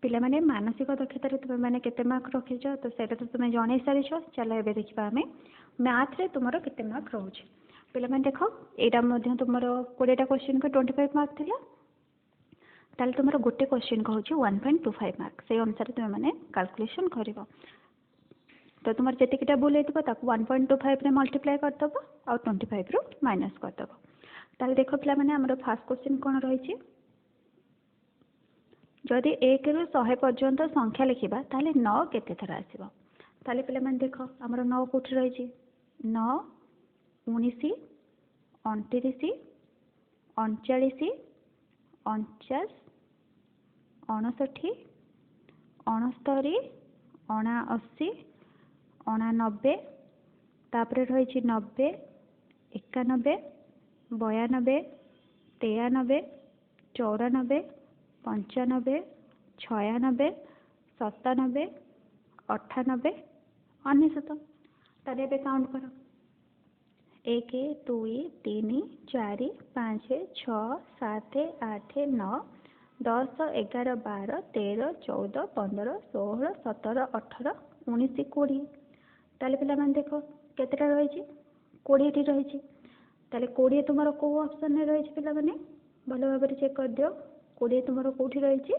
पिला माने मानसिक दक्षता रे तुम माने केते मार्क रखिछ तो सेटा तो तुम जणै सारिछ। चलो एबे देखिबा हमें मैथ रे तुमरो केते मार्क रहउछ। पिला माने देखो एटा मध्ये तुमरो 20 टा क्वेश्चन को 25 मार्क थिला ताले तुमरो गोटे क्वेश्चन को होची 1.25 मार्क से अनुसार तुम माने कैलकुलेशन करिवो। तो तुम जेतिकटा भूल हेतबो ताकू 1.25 रे मल्टीप्लाई कर दबो और 25 रो माइनस कर दबो। ताले देखो पिला माने हमरो फर्स्ट क्वेश्चन कोन रहिछि जदि 1 रु 100 पर्यंत संख्या लिखिबा ताले 9 केते थरा आसीबो। ताले पिला माने देखो हमरो 9 कोठी रहिछि 9 19 29 39 49 59 69 89 89 तापरे रहिछि 90 91 92 93 94 95 96 97 98 99। ताले एबे काउंट करो 1 2 3 4 5 6 7 8 9 10 11 12 13 14 15 16 17 18 19 20। ताले पिला मान देखो केतेटा रहिछि 20 टी रहिछि। ताले 20 तुमरो को ऑप्शन रे रहिछि पिला माने भलो भाबरे चेक कर दियो 20 तुमरो कोठी रहिछि।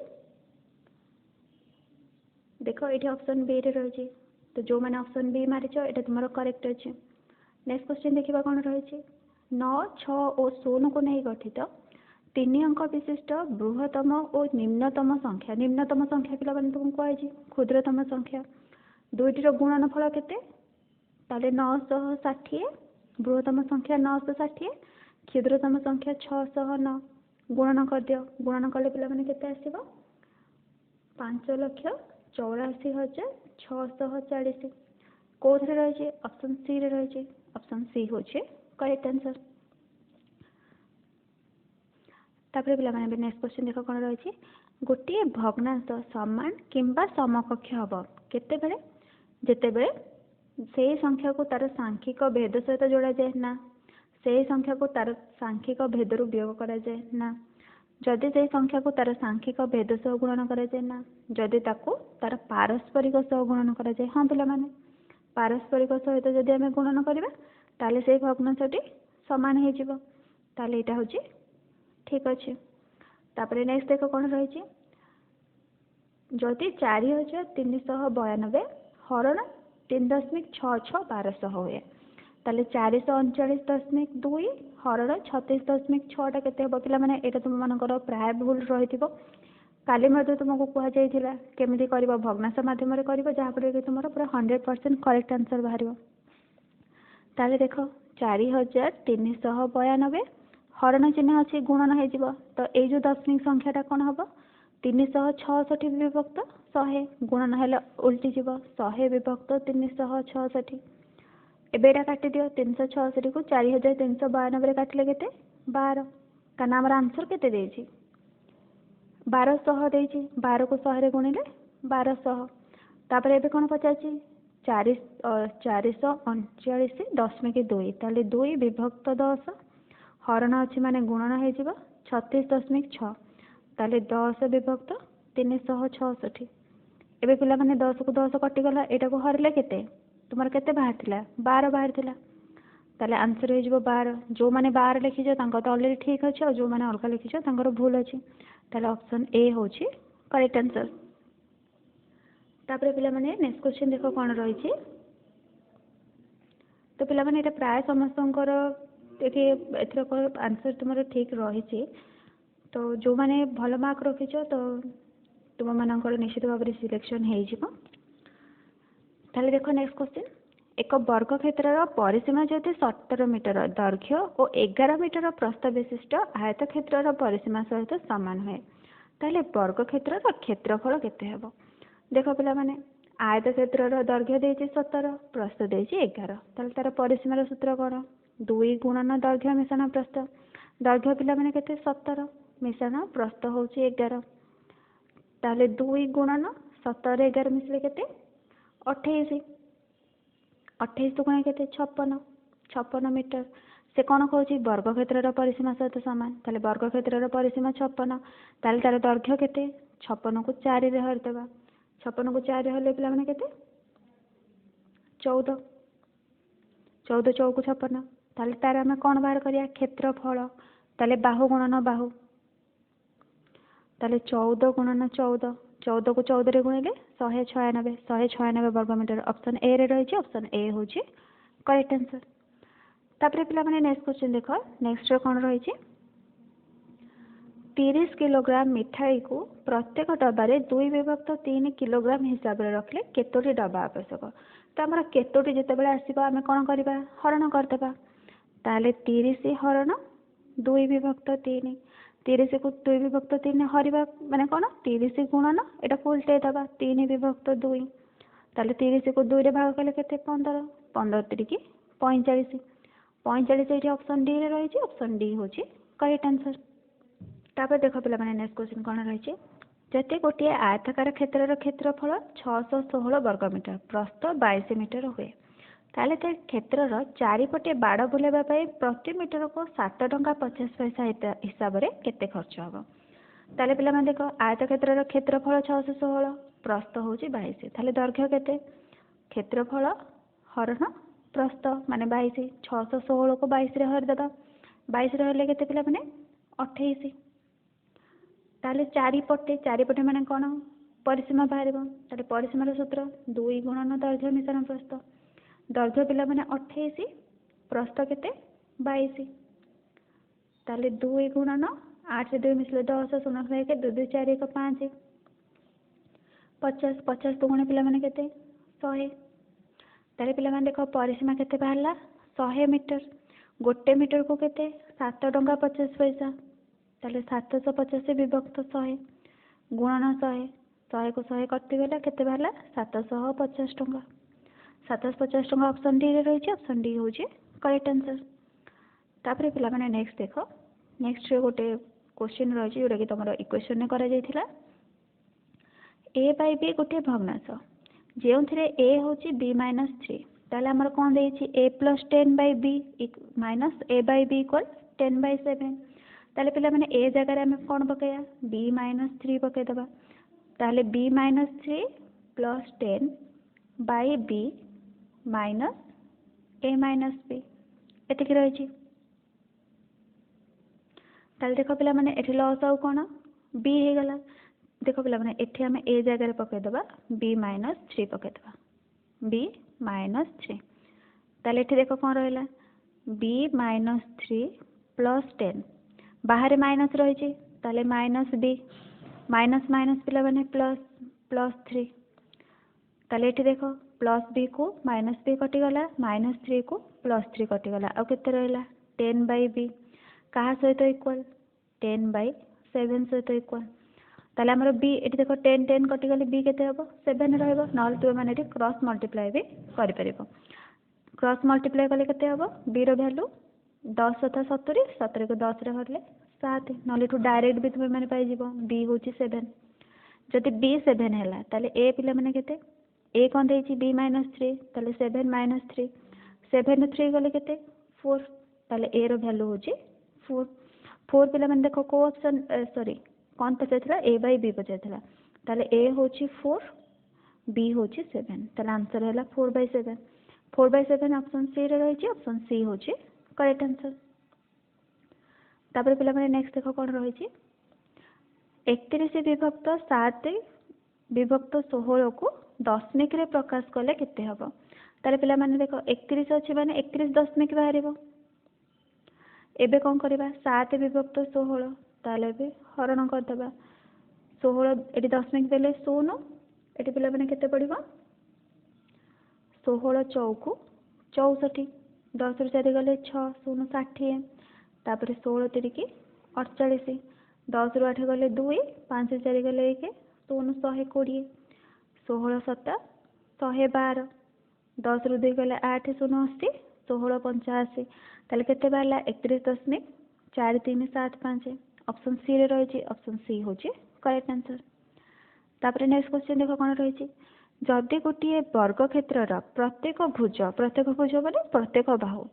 देखो एठी ऑप्शन बी रे रहिछि तो जो माने ऑप्शन बी मारिछो एटा तुमरो करेक्ट अछि। नेक्स्ट क्वेश्चन देखिबा कोन रहिछि 9 6 और 16 को नहीं गठित 3 अंक विशिष्ट बृहत्तम और निम्नतम संख्या। निम्नतम संख्या पिला माने तुमको आइछि क्षुद्रतम संख्या दुईटी रो गुणनफल केते ताले 960 बृहत्तम संख्या 960 क्षुद्रतम संख्या 609 गुणन कर दियो। गुणन कले पिला माने केते आसीबो 5,84,640 कोथरे रहिछि ऑप्शन सी रे रहिछि। ऑप्शन सी होछि करेक्ट आंसर। तापरे पिला माने नेक्स्ट क्वेश्चन देखो कोन रहिछि गोटे भग्नांश समान किंबा समकक्ष हबो केते बेले जेते बेले से संख्या को तार सांख्यिक भेद सहित जोड़ा जाए ना से संख्या को तार सांख्यिक भेद रु वियोग करा जाए ना जदि से संख्या को तार सांख्यिक भेद सह गुणन करा जाए ना जदि ताको तार पारस्परिक सह गुणन करा जाए। हां पिला माने पारस्परिक सहित जदि हमें गुणन करिबा ताले से भग्नांशटी समान हे जिवो ताले एटा होची ठीक अछि। तापरे नेक्स्ट देखो कोन रहिछि जदि 4392 हरण 3.66 हुए ताले 439.2 हरण 36.6 टा केते हो पिला माने एटा तुम मानकर प्राय भूल रहिथिबो। काली मध्ये तुमको कुहा जायथिला केमिति करिवो भग्नांश माध्यम रे करिवो जहा पर कि तुमरो पूरा 100% करेक्ट आंसर बाहरिवो। ताले देखो 4392 हरण चिन्ह अछि गुणन हे जिवो तो ए जो दशमिक संख्याटा कोन हबो 366 विभक्त 100 गुणन हेले उल्टी जीव 100 विभक्त 366 एबेटा काटी दियो 366 को 4392 काटिले केते 12 काना हमर आंसर केते देछि 1200 देछि 12 को 100 रे गुणिले 1200 तापर एबे कोन पचाछि 439.2 ताले 2 विभक्त 10 हरण अछि माने गुणन हे जिवो 36.6 ताले 10 विभक्त 366 एबे पिला माने 10 को 10 कटि गला एटा को हरले केते तुमर केते बाहर थिला 12 बाहर थिला ताले आंसर हे जिवो 12 जो माने 12 लिखि जो तांको तो ऑलरेडी ठीक अछि और जो माने अलगा लिखि जो तांकर भूल अछि ताले ऑप्शन ए होछि करेक्ट आंसर। तापरे पिला माने नेक्स्ट क्वेश्चन देखो कोन रहिछि तो पिला माने एटा प्राय समस्तंकर देखि एथरो को आंसर तुमरो ठीक रहिछि तो जो माने भलो मार्क रखिछो तो तुम मानकर निश्चित भाव में सिलेक्शन हो जिवो। ताले देखो नेक्स्ट क्वेश्चन एक वर्ग क्षेत्र परिसीमा जदि 17 मीटर दैर्घ्य और 11 मीटर प्रस्थ विशिष्ट आयत क्षेत्र परिसीमा सहित सामान हुए ताले वर्ग क्षेत्र क्षेत्रफल केते हेबो देखो पिला माने आयत क्षेत्र दैर्घ्य देछि 17 प्रस्थ देछि 11 ताले तार परिसीमार सूत्र कोन 2 गुणन दैर्घ्य मिश्रण प्रस्थ दैर्घ्य पिला माने केते 17 मिश्रण प्रस्थ होछि 11 ताले 2 गुणन 17 11 मिसले केते 28 28 तो गुणा केते 56 मीटर से कौन कहूँ वर्गक्षेत्र परिसीमा सहित सामान ताले वर्गक्षेत्र परिसीमा 56 ताले तार दैर्घ्य केते 56 को 4 रे हरदेबा 56 को 4 रे हरले पिला माने केते 14 14 चौक 56 ताले तार आमे कौन बाहर करिया क्षेत्रफल ताले बाहु गुणन बाहु ताले 14 गुणन 14 14 को 14 रे गुणिले 196 196 वर्ग मीटर ऑप्शन ए रे रही ऑप्शन ए होची करेक्ट आंसर। तापरे पिला माने नेक्स्ट क्वेश्चन देखो नेक्स्ट रे कोन रही 30 किलोग्राम मिठाई को प्रत्येक डब्बारे 2/3 किलोग्राम हिसाब रे रखले केतोटी डब्बा आवश्यक तो हमर केतोटी जेतेबेले आसीबा आमे कोन करबा हरण करदेबा ताले 30 हरण 2/3 30 को 2/3 हरिबा माने कोन 30 गुणन एटा उल्टे दबा 3/2 ताले 30 को 2 रे भाग कले केते 15 15 3 45 45 एठी ऑप्शन डी रे रही ऑप्शन डी होची करेक्ट आंसर। तापर देखो पिला माने नेक्स्ट क्वेश्चन कोन रही जते गोटे आयताकार क्षेत्रर क्षेत्रफल 616 वर्ग मीटर प्रस्थ 22 मीटर हुए ताले ते क्षेत्रर चारिपटे बाड़ बुलेबा पई प्रति मीटर को 7 टंका 50 पैसा हिसाब रे केते खर्च हबो ताले पिला माने देखो आयतक्षेत्रर क्षेत्रफल 616 प्रस्थ होची 22 ताले दैर्घ्य केते क्षेत्रफल हरण प्रस्थ माने 22 616 को 22 रे हर देबा 22 रे हरले केते पिला माने 28 ताले चारिपटे माने कोन परिसीमा बाहरिबो ताले परिसीमार सूत्र 2 गुणन दैर्घ्य मिश्रण प्रस्थ दैर्घ्य पिला माने 28 प्रस्थ केते 22 ताले 2 गुणन 8 से 2 मिसले 10 0 1 2 2 4 1 5 50 50 तो गुणे पिला माने केते 100 ताले पिला माने देखो परिसीमा केते बाहरला 100 मीटर गोटे मीटर को केते 7 टंका 50 पैसा ताले 750 विभक्त 100 गुणन 100 100 को 100 कटि गला केते बाहरला 750 टंका 750 टंका ऑप्शन डी रे रही ऑप्शन डी होची करेक्ट आंसर। तापरे पिला माने नेक्स्ट देखो नेक्स्ट रे गोटे क्वेश्चन रही जोटा कि तुम इक्वेशन ने करा जायथिला a बाय b गोटे भग्नांश जेउ थरे a होची b माइनस 3 ताले हमर कोन देछि a plus 10 by b minus a by b equal 10 by 7 ताले पिला माने a जगह रे हमें कोन पकेया b माइनस 3 पके दबा ताले b minus 3 plus 10 by b minus a minus b एतिक रही ताले देखो पिला माने एठी लॉस आउ कोन b हे गला देखो पिला माने एठी हमें a जगह रे पके दबा b माइनस 3 पके दबा b माइनस 3 ताले एठी देखो कोन रहला b माइनस 3 प्लस 10 बाहर माइनस रही ताले माइनस b माइनस माइनस पिला माने प्लस प्लस 3 ताले एठी देखो प्लस b को माइनस b कटि गला माइनस 3 को प्लस 3 कटि गला आ केते रहला 10 बाय b कहा सहित इक्वल 10 बाय 7 सहित इक्वल ताले हमर b एठी देखो 10 10 कटि गले b केते हबो 7 रहबो नल तो माने एठी क्रॉस मल्टीप्लाई भी करि परिबो क्रॉस मल्टीप्लाई कले केते हबो b रो वैल्यू 10 तथा 70 70 को 10 रे हरले 7 नले टू डायरेक्ट भी तुम माने पाई जीवो b होची 7 जति b 7 हैला ताले a पिला माने केते a कोन देछि b माइनस 3 ताले 7 माइनस 3 7 नु 3 गले केते 4 ताले a रो वैल्यू होची 4 4 पिला माने देखो को ऑप्शन सॉरी कोन पचेथला a बाय b पचेथला ताले a होची 4 b होची 7 ताले आंसर हैला 4 बाय 7 4 बाय 7 ऑप्शन सी रे रही ऑप्शन सी होची करेक्ट आंसर। तापर पिला माने नेक्स्ट देखो कोन रही 31 विभक्त 7 विभक्त 16 को दशमिक रे प्रकाश कले केते हबो ताले पिला माने देखो 31 अछि माने 31 दशमिक बाहरिबो एबे कोन करबा 7 विभक्त 16 ताले बे हरण कर देबा 16 एटी दशमिक देले 0 एटी पिला माने केते पड़िबो 16 चौक 64 10 ରୁ 4 गले 6 0 60 तापर 16 तिरिकी 48 10 ରୁ 8 गले 2 5 ରୁ 4 गले 1 0 120 16 7 112 10 ରୁ 2 गले 8 0 80 16 85 ताले केते बाला 31.4375 ऑप्शन सी रे रही ऑप्शन सी होची करेक्ट आंसर। तापर नेक्स्ट क्वेश्चन देखो कोन रही जदि गोटे वर्ग क्षेत्रर प्रत्येक भुज माने प्रत्येक बाहु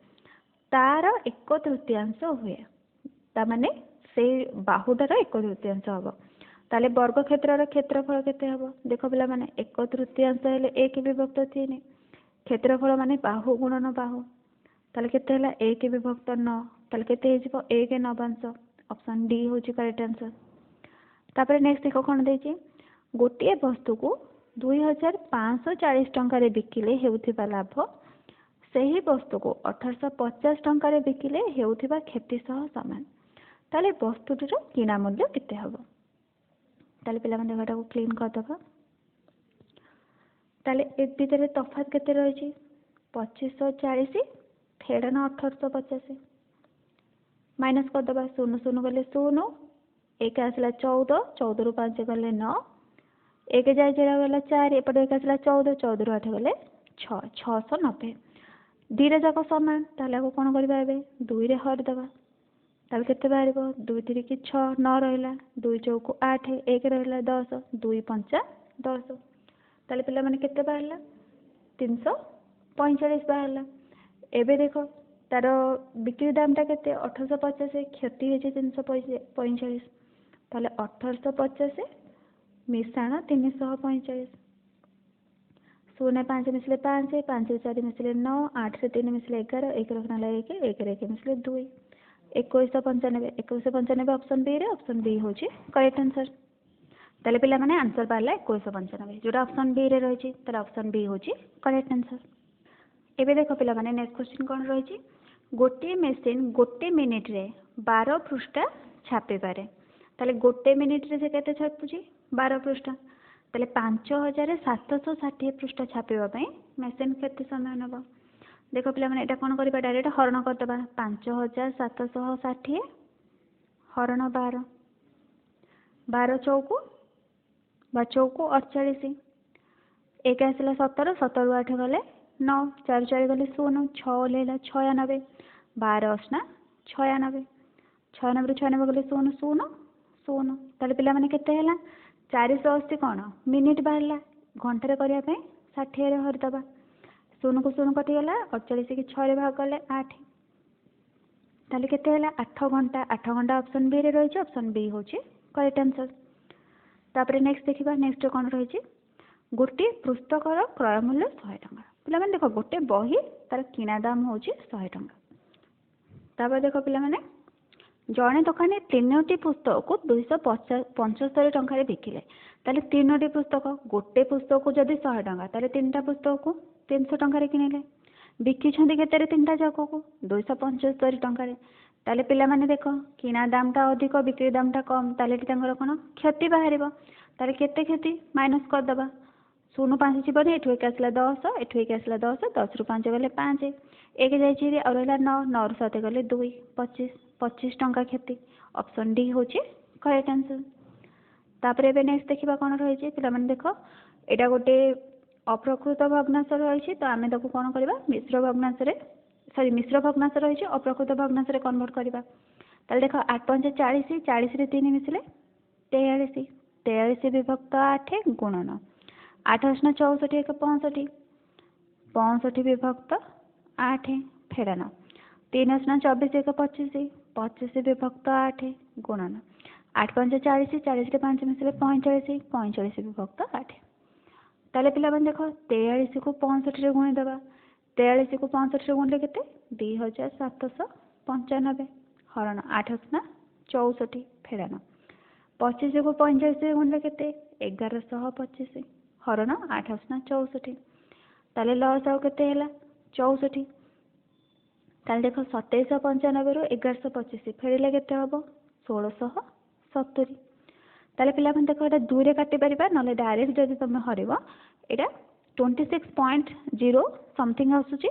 तार 1/3 हुए ताने से बाहुटार 1/3 हम ताले वर्ग क्षेत्र क्षेत्रफल केते हम देख पिला माने 1/3 हेले 1 विभक्त 3 क्षेत्रफल माने बाहु गुणन बाहु ताले केते हला 1 विभक्त 9 ताले केते हे जिवो 1 9 ऑप्शन डी होची करेक्ट आंसर। तापर नेक्स्ट देखो कोन देछि गोटे वस्तु को 2540 टंका रे बिकिले हेउथिबा लाभ सही वस्तु को 1850 टंका रे बिकिले हेउथिबा क्षति सह समान ताले वस्तुटीर किना मूल्य केते हबो ताले पिला माने एटा को क्लीन कर दबा ताले ए भितर तफात केते रहिछि 2540 फेडन 1850 माइनस कर दबा 0 0 गले 0 एक आसला 14 14 रु 5 गले 9 एक जाय जरा गला 4 एपटे एक आसला 14 14 रु 8 गले 6 690 दीरे जाक समान ताले को कोन करबा एबे 2 रे हर दबा ताले केते बाहरिबो 2 3 की 6 9 रहला 2 चौको 8 1 रहला 10 2 5 10 ताले पिला माने केते बाहरला 345 बाहरला। एबे देखो तार बिक्री दाम टा केते 1850 क्षति हे 345 ताले 1850 मिश्रण 345 0 5 मिसले 5 5 4 मिसले 9 8 से 3 मिसले 11 1 रखना 1 1 1 मिसले 2 2195 2195 ऑप्शन बी रे ऑप्शन बी होची करेक्ट आंसर ताले पिला माने आंसर पाला 2195 जोटा ऑप्शन बी रे रहिची ताले ऑप्शन बी होची करेक्ट आंसर। एबे देखो पिला माने नेक्स्ट क्वेश्चन कोन रहिची गोटे मेसिन गोटे मिनिट रे 12 पृष्ठ छापे पारे ताले गोटे मिनिट रे से केते छापुची 12 पृष्ठ ताले 5760 पृष्ठ छापेबा पई मेसिन केते समय नबो देखो पिला माने एटा कोन करबा डायरेक्ट हरण कर दबा 5760 हरण 12 12 चौको बा चौको 48 एक आसला 17 17 रु 8 गले 9 4 4 गले 0 6 लेला 96 12 असना 96 96 रु 96 गले 0 0 0 ताले पिला माने केते हैला 480 कोन मिनिट बाहरला घंटा रे करिया पे 60 रे हर दबा 0 को 0 कटि गला 48 की 6 रे भाग गले 8 ताले केते हैला 8 घंटा ऑप्शन बी रे रहिछ ऑप्शन बी होची करेक्ट आंसर। तापरे नेक्स्ट देखिबा नेक्स्ट कोन रहिछ गोटे पुस्तकर क्रय मूल्य 100 टंका पिला माने देखो गोटे बही तार किना दाम होची 100 टंका तापर देखो पिला माने जणे दुकानी 3टी पुस्तक को 275 टंका रे बिकिले ताले 3टी पुस्तक गोटे पुस्तक को जदी 100 टंका ताले 3टा पुस्तक को 300 टंका रे किनिले बिकी छंदी केते रे 3टा जाक को 275 टंका रे ताले पिला माने देखो किना दाम टा अधिक बिक्री दाम टा कम ताले तांगर कोन क्षति बाहरिबो ताले केते क्षति माइनस कर दबा 0 5 जीवन एठु एक आसला 10 एठु एक आसला 10 10 रु 5 गले 5 एक जायछि रे और रहला 9 9 रु 7 गले 2 25 25 टंका क्षति ऑप्शन डी होची करेक्ट आंसर। तापरे बे नेक्स्ट देखिबा कोन रहै छै पिला माने देखो एटा गोटे अप्रकृत भग्नांश रहै छै तो आमे ताको कोन करबा मिश्र भग्नांश रे सॉरी मिश्र भग्नांश रहै छै अप्रकृत भग्नांश रे कन्वर्ट करबा ताले देखो 8 5 40 40 रे 3 मिसले 43 43 विभक्त 8 गुणन 8 8 64 1 65 65 विभक्त 8 फेडन 3 8 24 1 25 25 विभक्त 8 गुणन 8 5 40 40 रे 5 मिसले 45 45 विभक्त 8 ताले पिला बन देखो 43 को 65 रे गुणी दबा 43 को 65 रे गुणले केते 2795 हरण 8 8 64 फेडन 25 को 45 रे गुणले केते 1125 हरण 8 8 64 ताले लॉस आउ केते हैला 64 ताले देखो 2795 रु 1125 फेरिले केते हबो 1670 ताले पिला मन देखो एटा 2 रे काटि परिबा नले डायरेक्ट जदि तुम हरिबो एटा 26.0 समथिंग आसुची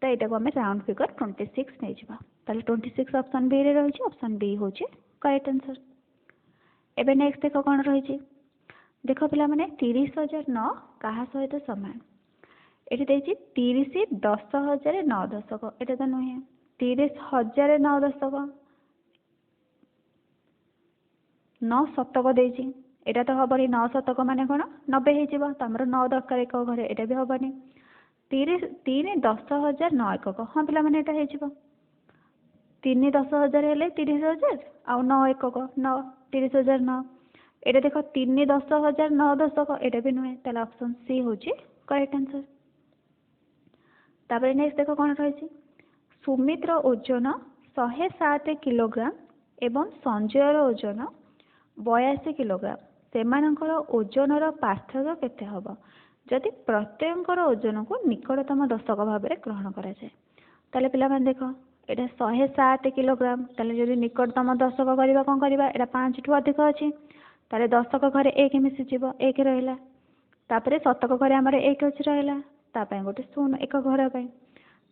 तो एटा को हमें राउंड फिगर 26 नै जिबा ताले 26 ऑप्शन बी रे रहिछि ऑप्शन बी होछि करेक्ट आंसर। एबे नेक्स्ट देखो कोन रहिछि देखो पिला माने 30009 काहा सहित समान एठी देछि 30 10000 9 दशक एटा तो नहे 30000 9 दशक 9 शतक देछि एटा तो हबनी 9 शतक माने कोन 90 हे जिवो तमरो 9 दरकार एक घरे एटा भी हबनी 3 10000 9 एकक हां पिला माने एटा हे जिवो तीन 10,000 हेले 30,000 आउ 9 एकक 9 30,000 9 एटा देख 3 10,000 9 दशक एटा भी नुहे ताले ऑप्शन सी होची करेक्ट आंसर। तापर नेक्स्ट देख कौन रही सुमित्र ओजन 107 किलोग्राम एवं संजयर ओजन 82 किलोग्राम सेमानकर ओजनर पार्थक्य केते हबो जदि प्रत्येककर ओजन को निकटतम दशक भाव में ग्रहण करा जाए ताले पिला माने देख एटा 107 किलोग्राम ताले जदि निकटतम दशक करबा कोन करबा एटा 5 ठु अधिक अछि ताले दशक घरे 1 मिसि जीवो 1 रहिला तापरे शतक घरे हमर 1 अछि रहिला ता पय गोटे शून्य एक घर पय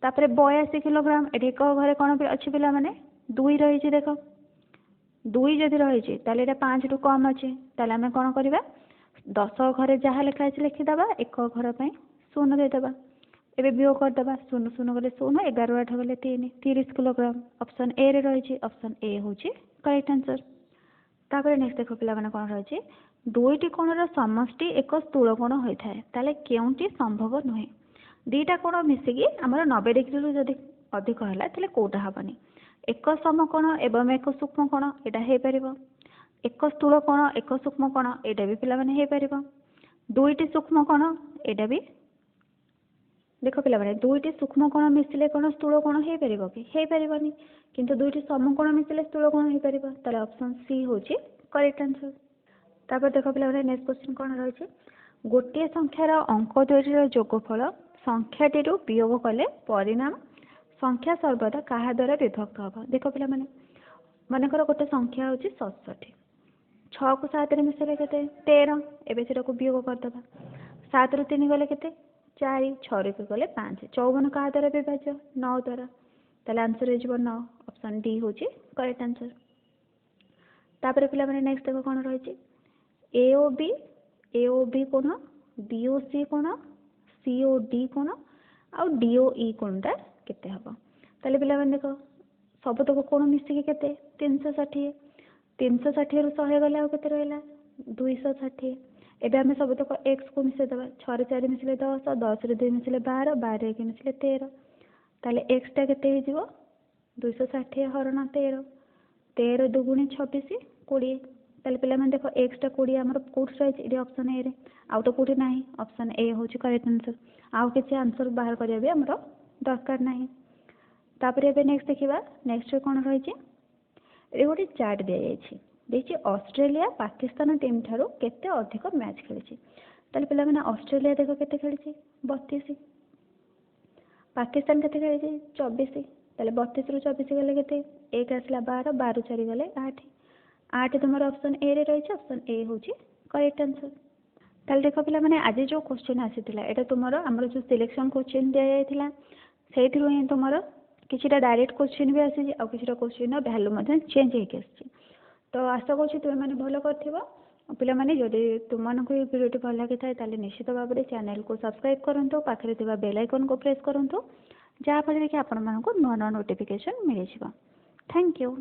तापरे 82 किलोग्राम एठी एक घरे कोन अछि पिला माने 2 रहि छि देखो 2 जदि रहि छि ताले एटा 5 ठु कम अछि ताले हमें कोन करबा 10 घरे जहा लिखा अछि लिखि दबा एक घर पय शून्य दे दबा एबे वियोग कर दबा शून्य शून्य गले शून्य 11 8 गले 3 30 किलोग्राम ऑप्शन ए रे रहि छि ऑप्शन ए होछि करेक्ट आंसर। तापर नेक्स्ट देखो पिला माने कोन रहि छि दुईटी कोणर समष्टि एक स्थूल कोण होता है ताले केउंटी संभव नुहे दीटा कोण मिसिकी हमर 90 डिग्री रु जदि अधिक हला ताले कोटा हबनी एक समकोण एवं एक सूक्ष्म कोण एटा हे परिबो एक स्थूल कोण एक सूक्ष्म कोण एटा भी पिला माने हे परिबो दुईटी सूक्ष्म कोण एटा भी देखो पिला माने दुईटी सूक्ष्म कोण मिसिले कोण स्थूल कोण हे परिबो कि हे परिबोनी किंतु दुईटी समकोण मिसिले स्थूल कोण हे परिबो ताले ऑप्शन सी होची करेक्ट आंसर। तापर देखो पिला माने नेक्स्ट क्वेश्चन कोन रहै छै गोटे संख्यार अंक द्वयटीर जोगफल संख्याटी रु वियोग कले परिणाम संख्या सर्वदा काहा द्वारा विभक्त हबो देखो पिला माने मानेकर गोटे संख्या होची 67 6 को 7 रे मिसले केते 13 एबे सेटा को वियोग कर दबा 7 रु 3 गले केते 4 6 रु गले 5 54 काहा द्वारा विभाज्य 9 द्वारा ताले आंसर हे जिवो 9 ऑप्शन डी होची करेक्ट आंसर। तापर पिला माने नेक्स्ट देखो कोन रहै छै एओबी कोण बीओसी कोण सीओडी कोण आउ डीओई कोणटा केते हबो ताले पिला माने देखो सब तक कोण मिसिकी केते 360 360 रु 100 गले आ केते रहला 260 एबे हमें सब तक x को मिसे दबा 6 रे 4 मिसले 10 10 रे 2 मिसले 12 12 रे 1 मिसले 13 ताले x टा केते हे जिवो 260 हरण 13 13 दुगुणी 26 20 ताले पिला माने देखो x टा 20 हमर कोड रही इडी ऑप्शन ए रे आउ तो कोठी नाही ऑप्शन ए होची करेक्ट आंसर आउ किछि आंसर बाहर करिया बे हमर दरकार नाही। तापर एबे नेक्स्ट देखिबा नेक्स्ट कोन रही छि ए गोटे चार्ट दे जाई छि देखि ऑस्ट्रेलिया पाकिस्तान टीम थारो केते अधिक मैच खेली छि ताले पिला माने ऑस्ट्रेलिया देखो केते खेली छि 32 पाकिस्तान केते खेली छि 24 ताले 32 रु 24 गले केते 1 आसला 12 12 रु 4 गले 8 8 तुमर ऑप्शन ए रे रही छि ऑप्शन ए होची करेक्ट आंसर। ताले देखो पिला माने आज जो क्वेश्चन आसीतिला एटा तुमरो हमर जो सिलेक्शन क्वेश्चन दिया जायतिला सेथिरु ही तुमरो किछिटा डायरेक्ट क्वेश्चन भी आसी आ किछिटा क्वेश्चन वैल्यू मध्ये चेंज हे केछि तो आशा करछि तुम माने भलो करथिबो पिला माने जदि तुम मानको ये वीडियो भल लागि थाए ताले निश्चित भाव में चैनल को सब्सक्राइब करंतो पाखरे थिबा बेल आइकन को प्रेस करंतो जा फले कि आपण मानको नवा नवा नोटिफिकेशन मिलि जिवो। Thank you.